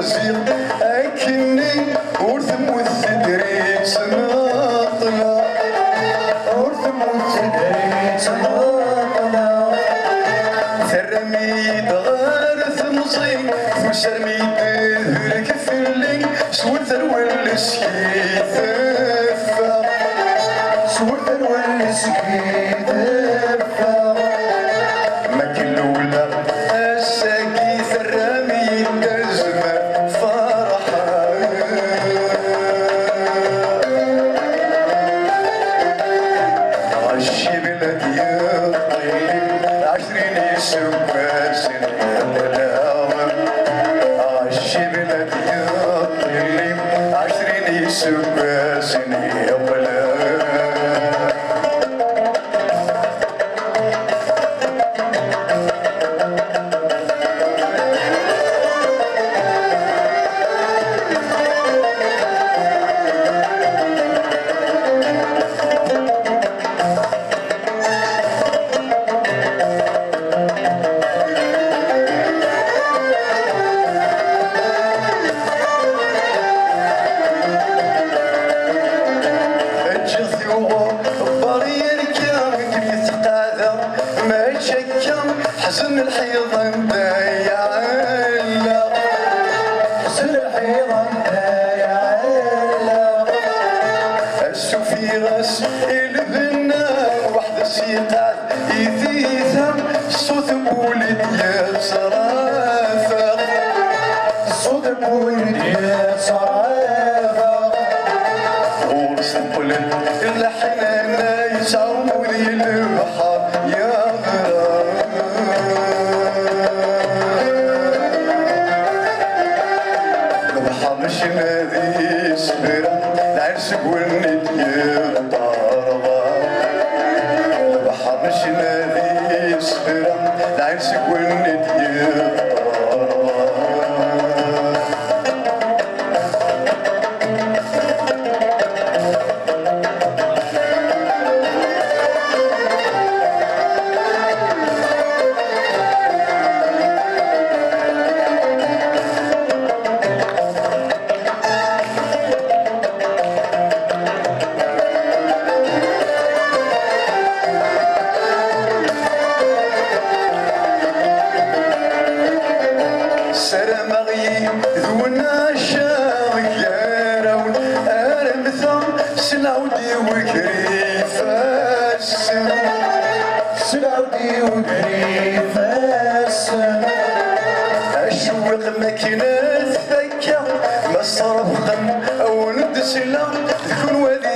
مزيغ أكني ورثم والثدري تناطلا ورثم والثدري تناطلا ثرميد غارث مصين وسرميد ذرك فلي سور ثروة السكيثفة سور ثروة السكيثفة ما كل ولا الساقي ثرميد تزمر فرحة عشي بلاد يطيب 20 يسوى سنين عشي بلاد يطيب 20 يسوى سنين حزن الحيضان يا علا حزن الحيضان يا علا السوفي غاس البنا واحد السيقات يثيثم صوت بولد يا صرافة صوت بولد يا صرافة ورسل الحنانة يسعود البحر يا غرام مش نادي سفرة العرس والند يغطارها البحر مش نادي سفرة العرس والند يغطارها سرمغي ذونا شاغيرون أرمثا سلاودي وكريفاس سلاودي وكريفاس أشوق مكينة ثكا مصرف خم أو ندسلا تكون وذي